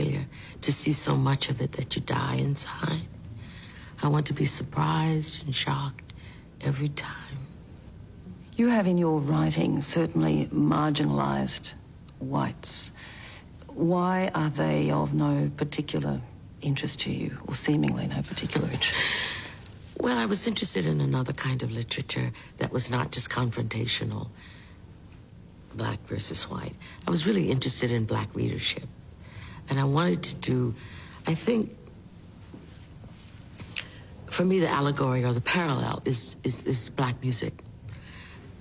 failure, to see so much of it that you die inside. I want to be surprised and shocked every time. You have in your writing certainly marginalized whites. Why are they of no particular interest to you, or seemingly no particular interest? Well, I was interested in another kind of literature that was not just confrontational, black versus white. I was really interested in black readership. And I wanted to do, I think, for me, the allegory or the parallel is black music,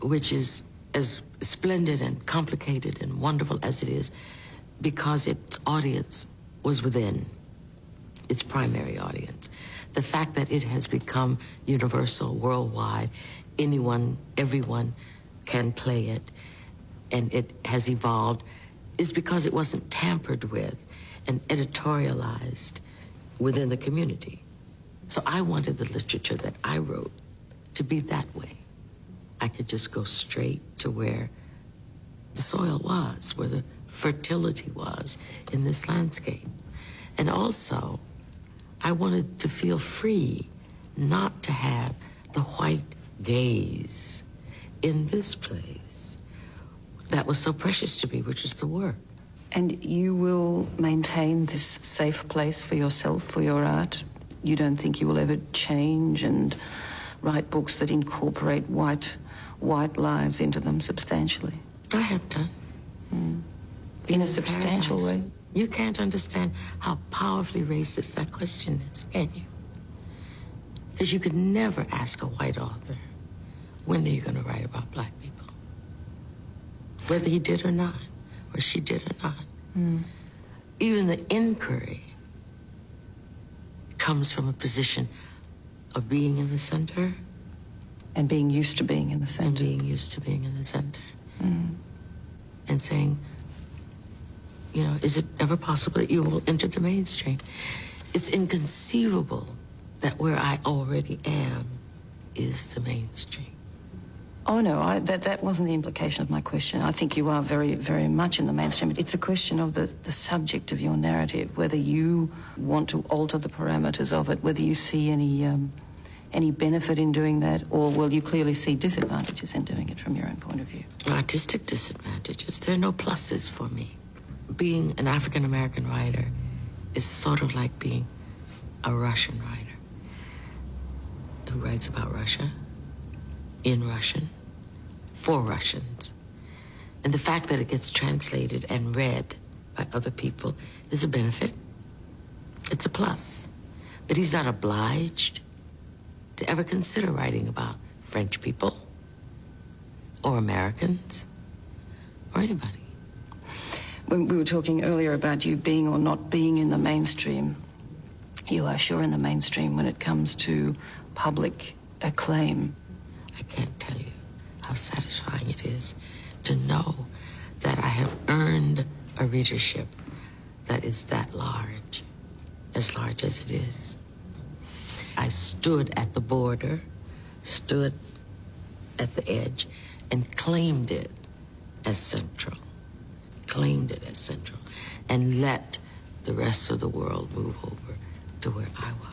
which is as splendid and complicated and wonderful as it is because its audience was within, its primary audience. The fact that it has become universal, worldwide, anyone, everyone can play it, and it has evolved, is because it wasn't tampered with and editorialized within the community. So I wanted the literature that I wrote to be that way. I could just go straight to where the soil was, where the fertility was in this landscape. And also, I wanted to feel free not to have the white gaze in this place that was so precious to me, which is the work. And you will maintain this safe place for yourself, for your art? You don't think you will ever change and write books that incorporate white lives into them substantially? I have done. In a substantial way? You can't understand how powerfully racist that question is, can you? Because you could never ask a white author, when are you going to write about black people? Whether he did or not, or she did or not. Even the inquiry comes from a position of being in the center. And being used to being in the center. And being used to being in the center. And saying, you know, is it ever possible that you will enter the mainstream? It's inconceivable that where I already am is the mainstream. Oh, no, that wasn't the implication of my question. I think you are very, very much in the mainstream. It's a question of the subject of your narrative, whether you want to alter the parameters of it, whether you see any benefit in doing that, or will you clearly see disadvantages in doing it from your own point of view? Artistic disadvantages. There are no pluses for me. Being an African-American writer is sort of like being a Russian writer who writes about Russia, in Russian, for Russians. And the fact that it gets translated and read by other people is a benefit. It's a plus. But he's not obliged to ever consider writing about French people or Americans or anybody. When we were talking earlier about you being or not being in the mainstream, you are sure in the mainstream when it comes to public acclaim. I can't tell you how satisfying it is to know that I have earned a readership that is that large, as large as it is. I stood at the border, stood at the edge, and claimed it as central, and let the rest of the world move over to where I was.